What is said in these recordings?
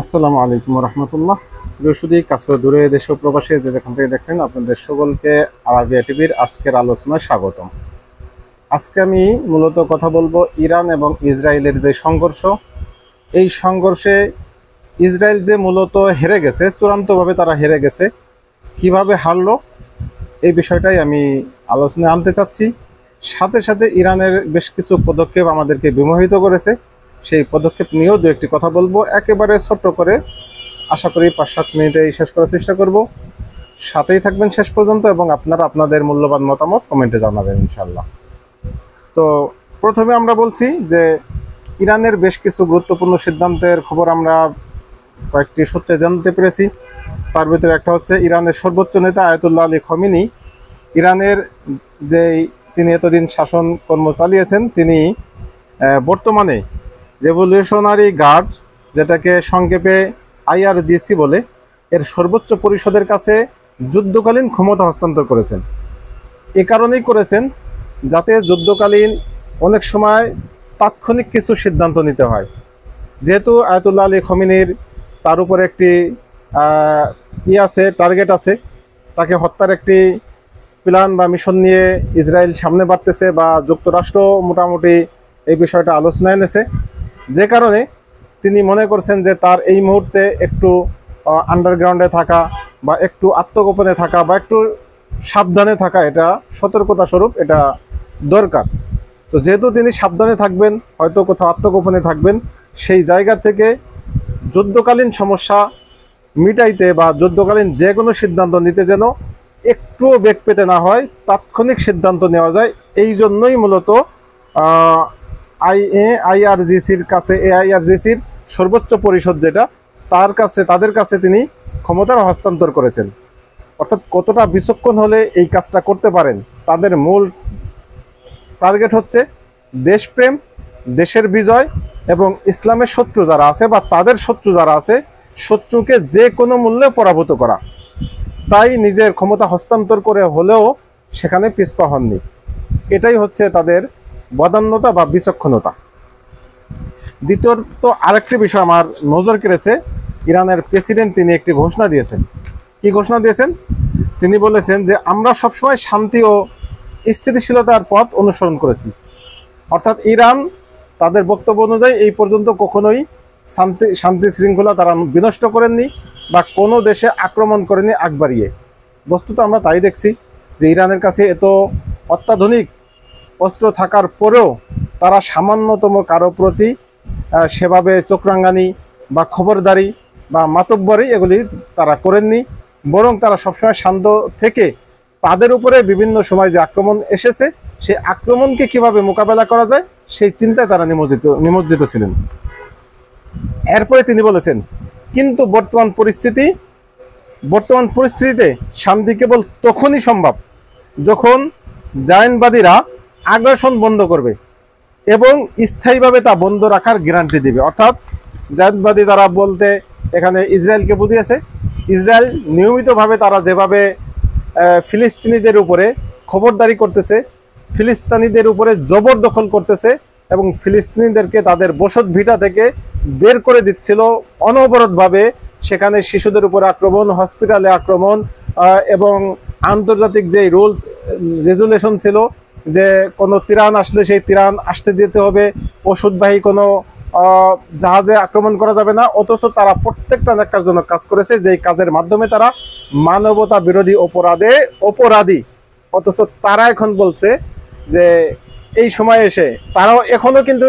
আসসালামু আলাইকুম রহমতুল্লাহ। বৃহস্পতি কাছে দূরে দেশ ও প্রবাসে যে যেখান থেকে দেখছেন আপনাদের সকলকে আরাবিয়া টিভির আজকের আলোচনায় স্বাগতম। আজকে আমি মূলত কথা বলবো ইরান এবং ইসরায়েলের যে সংঘর্ষ, এই সংঘর্ষে ইসরায়েল যে মূলত হেরে গেছে, চূড়ান্তভাবে তারা হেরে গেছে, কিভাবে হারলো এই বিষয়টাই আমি আলোচনায় আনতে চাচ্ছি। সাথে সাথে ইরানের বেশ কিছু পদক্ষেপ আমাদেরকে বিমোহিত করেছে, সেই পদক্ষেপ নিয়েও দু একটি কথা বলবো, একেবারে ছোট্ট করে। আশা করি 5-7 মিনিটেই শেষ করার চেষ্টা করব। সাথেই থাকবেন শেষ পর্যন্ত এবং আপনারা আপনাদের মূল্যবান মতামত কমেন্টে জানাবেন ইনশাল্লাহ। তো প্রথমে আমরা বলছি যে ইরানের বেশ কিছু গুরুত্বপূর্ণ সিদ্ধান্তের খবর আমরা কয়েকটি সূত্রে জানতে পেরেছি। তার ভিতরে একটা হচ্ছে ইরানের সর্বোচ্চ নেতা আয়াতুল্লাহ আলী খমিনি, ইরানের যেই তিনি এতদিন শাসন কর্ম চালিয়েছেন, তিনি বর্তমানে রেভলিউশনারি গার্ড, যেটাকে সংক্ষেপে আইআরজিসি বলে, এর সর্বোচ্চ পরিষদের কাছে যুদ্ধকালীন ক্ষমতা হস্তান্তর করেছেন। এ কারণেই করেছেন যাতে যুদ্ধকালীন অনেক সময় তাৎক্ষণিক কিছু সিদ্ধান্ত নিতে হয়। যেহেতু আয়াতুল্লাহ আলী খমিনির তার উপর একটি আছে, টার্গেট আছে, তাকে হত্যার একটি প্ল্যান বা মিশন নিয়ে ইসরায়েল সামনে বাড়তেছে, বা যুক্তরাষ্ট্র মোটামুটি এই বিষয়টা আলোচনায় এনেছে, যে কারণে তিনি মনে করছেন যে তার এই মুহূর্তে একটু আন্ডারগ্রাউন্ডে থাকা বা একটু আত্মগোপনে থাকা বা একটু সাবধানে থাকা, এটা সতর্কতা স্বরূপ এটা দরকার। তো যেহেতু তিনি সাবধানে থাকবেন, হয়তো কোথাও আত্মগোপনে থাকবেন, সেই জায়গা থেকে যুদ্ধকালীন সমস্যা মিটাইতে বা যুদ্ধকালীন যে কোনো সিদ্ধান্ত নিতে যেন একটুও বেগ পেতে না হয়, তাৎক্ষণিক সিদ্ধান্ত নেওয়া যায়, এই জন্যই মূলত আইআরজিসির কাছে, এআইআরজিসির সর্বোচ্চ পরিষদ যেটা, তাদের কাছে তিনি ক্ষমতার হস্তান্তর করেছেন। অর্থাৎ কতটা বিচক্ষণ হলে এই কাজটা করতে পারেন। তাদের মূল টার্গেট হচ্ছে দেশপ্রেম, দেশের বিজয় এবং ইসলামের শত্রু যারা আছে বা তাদের শত্রু যারা আছে, শত্রুকে যে কোনো মূল্যে পরাভূত করা। তাই নিজের ক্ষমতা হস্তান্তর করে হলেও সেখানে পিছপা হননি। এটাই হচ্ছে তাদের বদান্যতা বা বিচক্ষণতা। দ্বিতীয়ত আরেকটি বিষয় আমার নজর কেড়েছে, ইরানের প্রেসিডেন্ট তিনি একটি ঘোষণা দিয়েছেন। কি ঘোষণা দিয়েছেন? তিনি বলেছেন যে আমরা সবসময় শান্তি ও স্থিতিশীলতার পথ অনুসরণ করেছি। অর্থাৎ ইরান তাদের বক্তব্য অনুযায়ী এই পর্যন্ত কখনোই শান্তি শৃঙ্খলা তারা বিনষ্ট করেননি বা কোনো দেশে আক্রমণ করেনি আগ বাড়িয়ে। বস্তুত আমরা তাই দেখছি যে ইরানের কাছে এত অত্যাধুনিক অস্ত্র থাকার পরেও তারা সামান্যতম কারো প্রতি সেভাবে চোখরাঙ্গানি বা খবরদারি বা মাতব্বরি এগুলি তারা করেননি, বরং তারা সবসময় শান্ত থেকে তাদের উপরে বিভিন্ন সময় যে আক্রমণ এসেছে, সেই আক্রমণকে কিভাবে মোকাবেলা করা যায় সেই চিন্তায় তারা নিমজ্জিত ছিলেন। এরপরে তিনি বলেছেন, কিন্তু বর্তমান পরিস্থিতিতে শান্তি কেবল তখনই সম্ভব যখন জায়নবাদীরা আগ্রাসন বন্ধ করবে এবং স্থায়ীভাবে তা বন্ধ রাখার গ্যারান্টি দিবে। অর্থাৎ জায়নবাদী তারা বলতে এখানে ইসরায়েলকে বুঝিয়েছে। ইসরায়েল নিয়মিতভাবে তারা যেভাবে ফিলিস্তিনিদের উপরে খবরদারি করতেছে, ফিলিস্তিনিদের উপরে জবরদখল করতেছে এবং ফিলিস্তিনিদেরকে তাদের বসত ভিটা থেকে বের করে দিচ্ছিল অনবরতভাবে, সেখানে শিশুদের উপরে আক্রমণ, হসপিটালে আক্রমণ এবং আন্তর্জাতিক যে রুলস রেজুলেশন ছিল যে কোনো তিরান আসলে সেই তিরান আসতে দিতে হবে, ওষুধবাহী কোনো জাহাজে আক্রমণ করা যাবে না, অথচ তারা প্রত্যেকটা ন্যাক্কারজনক কাজ করেছে, যেই কাজের মাধ্যমে তারা মানবতা বিরোধী অপরাধী। অথচ তারা এখন বলছে যে এই সময় এসে তারাও এখনো কিন্তু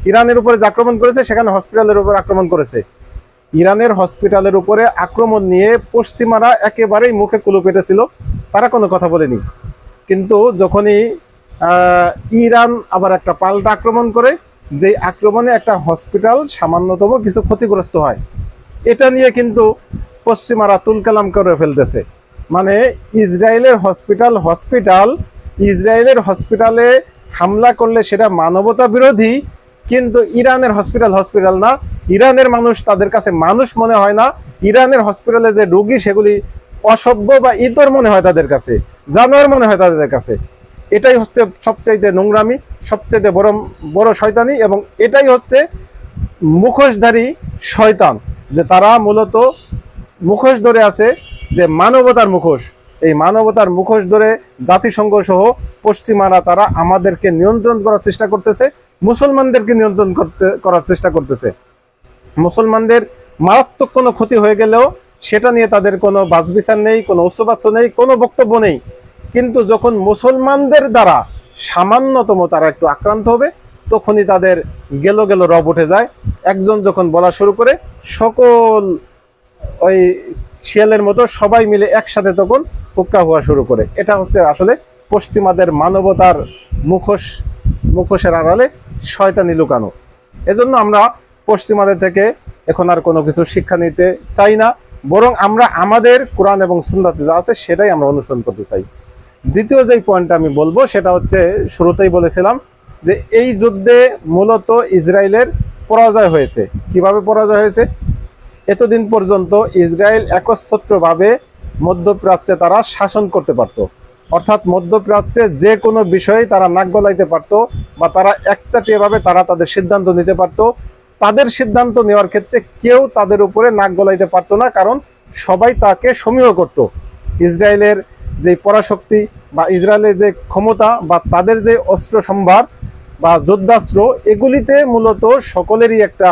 ইরানের উপরে যে আক্রমণ করেছে সেখানে হসপিটালের উপর আক্রমণ করেছে। ইরানের হসপিটালের উপরে আক্রমণ নিয়ে পশ্চিমারা একেবারেই মুখে কুলু পেটেছিল, তারা কোনো কথা বলেনি। কিন্তু যখনই ইরান আবার একটা পাল্টা আক্রমণ করে, যেই আক্রমণে একটা হসপিটাল সামান্যতম কিছু ক্ষতিগ্রস্ত হয়, এটা নিয়ে কিন্তু পশ্চিমারা তুলকালাম করে ফেলতেছে। মানে ইসরায়েলের হসপিটালে হামলা করলে সেটা মানবতা বিরোধী, কিন্তু ইরানের হসপিটাল না, ইরানের মানুষ তাদের কাছে মানুষ মনে হয় না, ইরানের হসপিটালে যে রোগী সেগুলি অসভ্য বা ইতর মনে হয় তাদের কাছে, জানোয়ার মনে হয় তাদের কাছে। এটাই হচ্ছে সবচাইতে নোংরামি, সবচাইতে বড় শয়তানি, এবং এটাই হচ্ছে মুখোশধারী শয়তান, যে তারা মূলত মুখোশ ধরে আছে, যে মানবতার মুখোশ। এই মানবতার মুখোশ ধরে জাতিসংঘ সহ পশ্চিমারা তারা আমাদেরকে নিয়ন্ত্রণ করার চেষ্টা করতেছে, মুসলমানদেরকে নিয়ন্ত্রণ করার চেষ্টা করতেছে। মুসলমানদের মারাত্মক কোনো ক্ষতি হয়ে গেলেও সেটা নিয়ে তাদের কোনো বাছবিচার নেই, কোনো উচ্চবাচ্য নেই, কোনো বক্তব্য নেই। কিন্তু যখন মুসলমানদের দ্বারা সামান্যতম তারা একটু আক্রান্ত হবে, তখনই তাদের গেল গেল রব উঠে যায়। একজন যখন বলা শুরু করে, সকল ওই শিয়ালের মতো সবাই মিলে একসাথে তখন হুক্কা হওয়া শুরু করে। এটা হচ্ছে আসলে পশ্চিমাদের মানবতার মুখোশের আড়ালে শয়তানি লুকানো। এজন্য আমরা পশ্চিমাদের থেকে এখন আর কোনো কিছু শিক্ষা নিতে চাই না, বরং আমরা আমাদের কোরআন এবং সুন্নাতে যা আছে সেটাই আমরা অনুসরণ করতে চাই। দ্বিতীয় যে পয়েন্টটা আমি বলবো সেটা হচ্ছে, শুরুতেই বলেছিলাম যে এই যুদ্ধে মূলত ইসরায়েলের পরাজয় হয়েছে। কিভাবে পরাজয় হয়েছে? এতদিন পর্যন্ত ইসরায়েল একচ্ছত্রভাবে মধ্যপ্রাচ্যে তারা শাসন করতে পারত, অর্থাৎ মধ্যপ্রাচ্যে যে কোনো বিষয়ে তারা নাক গলাইতে পারত, বা তারা একচাটিয়াভাবে তারা তাদের সিদ্ধান্ত নিতে পারত। তাদের সিদ্ধান্ত নেওয়ার ক্ষেত্রে কেউ তাদের উপরে নাক গলাইতে পারতো না, কারণ সবাই তাকে সমীহ করত। ইসরায়েলের যে পরাশক্তি বা ইসরায়েলের যে ক্ষমতা বা তাদের যে অস্ত্র সম্ভার বা যোদ্ধাস্ত্র, এগুলিতে মূলত সকলেরই একটা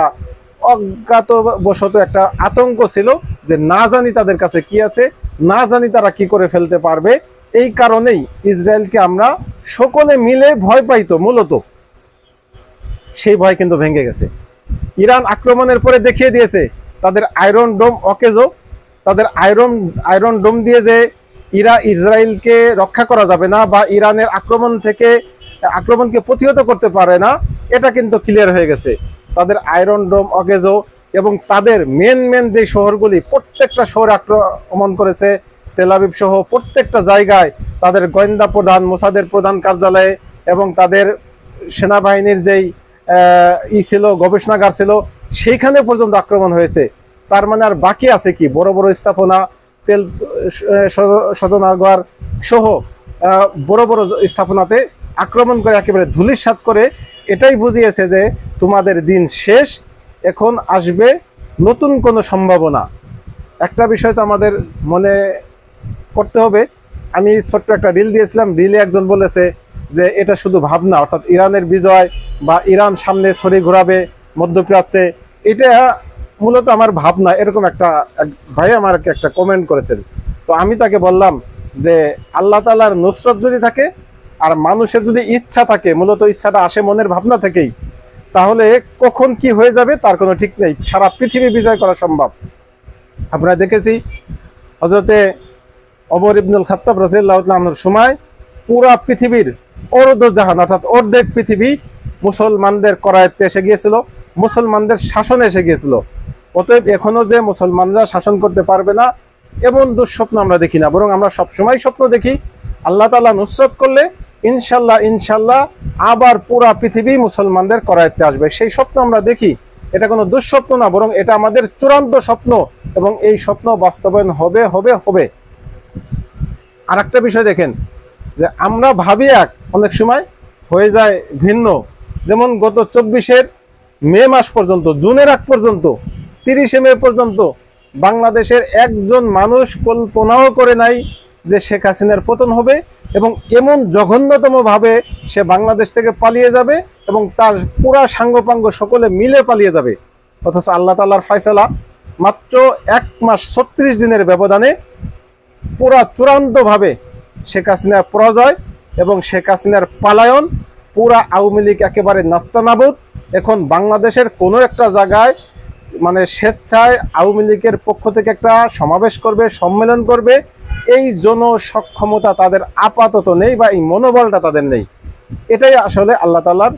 অজ্ঞাতবশত একটা আতঙ্ক ছিল, যে না জানি তাদের কাছে কি আছে, না জানি তারা কি করে ফেলতে পারবে। এই কারণেই ইসরায়েলকে আমরা সকলে মিলে ভয় পাইতো মূলত। সেই ভয় কিন্তু ভেঙে গেছে। ইরান আক্রমণের পরে দেখিয়ে দিয়েছে তাদের আয়রন ডোম অকেজো, তাদের আয়রন ডোম দিয়ে যে ইসরায়েলকে রক্ষা করা যাবে না বা ইরানের আক্রমণকে প্রতিহত করতে পারে না, এটা কিন্তু ক্লিয়ার হয়ে গেছে। তাদের আয়রন ডোম অকেজো এবং তাদের মেন যে শহরগুলি, প্রত্যেকটা শহর আক্রমণ করেছে। তেল আবিব সহ প্রত্যেকটা জায়গায় তাদের গোয়েন্দা প্রধান, মোসাদের প্রধান কার্যালয়ে এবং তাদের সেনাবাহিনীর যেই ছিল, গবেষণাগার ছিল, সেইখানে পর্যন্ত আক্রমণ হয়েছে। তার মানে আর বাকি আছে কি? বড় বড় স্থাপনা, তেল শোধনাগার সহ বড় বড় স্থাপনাতে আক্রমণ করে একেবারে ধূলিসাৎ করে এটাই বুঝিয়েছে যে তোমাদের দিন শেষ, এখন আসবে নতুন কোনো সম্ভাবনা। একটা বিষয় তো আমাদের মনে করতে হবে। আমি ছোট্ট একটা রিল দিয়েছিলাম, রিলে একজন বলেছে যে এটা শুধু ভাবনা, অর্থাৎ ইরানের বিজয় বা ইরান সামনে ছড়ি ঘোরাবে মধ্যপ্রাচ্যে, এটা মূলত আমার ভাবনা। এরকম এক ভাই আমার একটা কমেন্ট করেছেন। তো আমি তাকে বললাম যে আল্লাহ তাআলার নুসরত যদি থাকে আর মানুষের যদি ইচ্ছা থাকে, মূলত ইচ্ছাটা আসে মনের ভাবনা থেকেই, তাহলে কখন কি হয়ে যাবে তার কোনো ঠিক নেই। সারা পৃথিবী বিজয় করা সম্ভব। আমরা দেখেছি হযরতে ওমর ইবনুল খাত্তাব রাদিয়াল্লাহু তাআলার সময় পুরা পৃথিবীর জাহান, অর্থাৎ অর্ধেক পৃথিবী মুসলমানদের করায়ত্তে এসে গিয়েছিল, মুসলমানদের শাসনে এসে গিয়েছিল। অতএব এখনো যে মুসলমানরা শাসন করতে পারবে না এমন দুঃস্বপ্ন আমরা দেখি না, বরং আমরা সবসময় স্বপ্ন দেখি আল্লাহ তাআলা নুসরত করলে ইনশাল্লাহ আবার পুরা পৃথিবী মুসলমানদের করায়ত্তে আসবে। সেই স্বপ্ন আমরা দেখি। এটা কোনো দুঃস্বপ্ন না, বরং এটা আমাদের চূড়ান্ত স্বপ্ন, এবং এই স্বপ্ন বাস্তবায়ন হবে হবে হবে। আর একটা বিষয় দেখেন, যে আমরা ভাবি অনেক সময় হয়ে যায় ভিন্ন। যেমন গত 24 মে মাস পর্যন্ত, জুনের আগ পর্যন্ত, 30 মে পর্যন্ত বাংলাদেশের একজন মানুষ কল্পনাও করে নাই যে শেখ হাসিনার পতন হবে এবং এমন জঘন্যতম ভাবে সে বাংলাদেশ থেকে পালিয়ে যাবে এবং তার পুরা সাঙ্গপাঙ্গ সকলে মিলে পালিয়ে যাবে। অথচ আল্লাহ তাআলার ফয়সালা, মাত্র 1 মাস 36 দিনের ব্যবধানে পুরা চূড়ান্তভাবে শেখ হাসিনার পরাজয় এবং শেখ হাসিনার পালায়ন, পুরা আওয়ামী লীগ একেবারে নাস্তানাবুদ। এখন বাংলাদেশের কোনো একটা জায়গায় মানে স্বেচ্ছায় আওয়ামী লীগের পক্ষ থেকে একটা সমাবেশ করবে, সম্মেলন করবে, এই জনসক্ষমতা তাদের আপাতত নেই বা এই মনোবলটা তাদের নেই। এটাই আসলে আল্লাহ তাআলার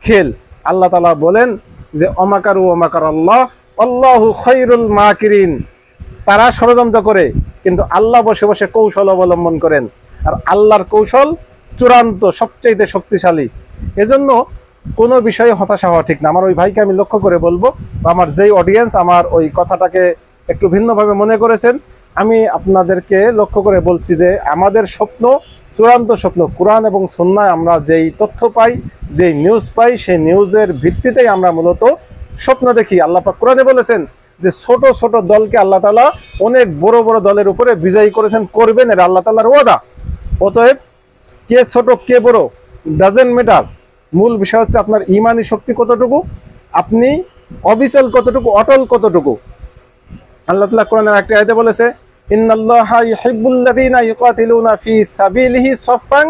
খেল। আল্লাহ তাআলা বলেন যে অমাকারু অমাকার আল্লাহ আল্লাহু খায়রুল মাকিরিন। তারা ষড়যন্ত্র করে, কিন্তু আল্লাহ বসে বসে কৌশল অবলম্বন করেন, আর আল্লাহর কৌশল চূড়ান্ত, সবচেয়ে শক্তিশালী। এজন্য কোনো বিষয়ে হতাশা হওয়া ঠিক না। আমার ওই ভাইকে আমি লক্ষ্য করে বলবো, আমার যেই অডিয়েন্স আমার ওই কথাটাকে একটু ভিন্নভাবে মনে করেছেন, আমি আপনাদেরকে লক্ষ্য করে বলছি যে আমাদের স্বপ্ন, চূড়ান্ত স্বপ্ন, কোরআন এবং সুন্নাহয় আমরা যেই তথ্য পাই, যেই নিউজ পাই, সেই নিউজের ভিত্তিতেই আমরা মূলত স্বপ্ন দেখি। আল্লাহ পাক কোরআনে বলেছেন যে ছোট ছোট দলকে আল্লাহ তাআলা অনেক বড় বড় দলের উপরে বিজয়ী করেছেন, করবেন, এটা আল্লাহ তাআলার ওয়াদা। অতএব কে ছোট কে বড় ডাজেন্ট ম্যাটার, মূল বিষয় হচ্ছে আপনার ঈমানি শক্তি কতটুকু, আপনি অবিচল কতটুকু, অটল কতটুকু। আল্লাহ তাআলা কোরআনের একটা আয়াতে বলেছে, ইন্নাল্লাহা ইউহিব্বুল্লাযীনা ইউকাতিলুনা ফি সাবিলিহি সাফফান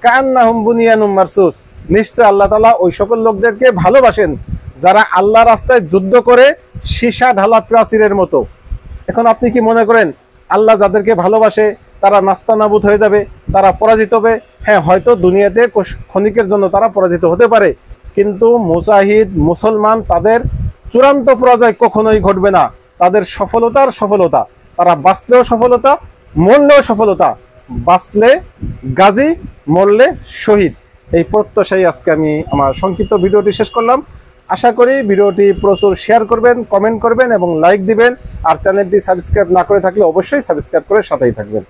কাআন্নাহুম বুনিয়ানুম মারসুস। নিশ্চয় আল্লাহ তাআলা ওই সকল লোকদেরকে ভালোবাসেন যারা আল্লাহ রাস্তায় যুদ্ধ করে সীসা ঢালা প্রাচীরের মতো। এখন আপনি কি মনে করেন আল্লাহ যাদেরকে ভালোবাসে তারা নাস্তানাবুদ হয়ে যাবে, তারা পরাজিত হবে? হ্যাঁ, হয়তো দুনিয়াতে ক্ষণিকের জন্য তারা পরাজিত হতে পারে, কিন্তু মুজাহিদ মুসলমান তাদের চূড়ান্ত পরাজয় কখনোই ঘটবে না। তাদের সফলতার সফলতা, তারা বাঁচলেও সফলতা, মরলেও সফলতা। বাঁচলে গাজী, মরলে শহীদ। এই প্রত্যাশায় আজকে আমি আমার সংক্ষিপ্ত ভিডিওটি শেষ করলাম। আশা করি ভিডিওটি প্রচুর শেয়ার করবেন, কমেন্ট করবেন এবং লাইক দিবেন। আর চ্যানেলটি সাবস্ক্রাইব না করে থাকলে অবশ্যই সাবস্ক্রাইব করে সাথেই থাকবেন।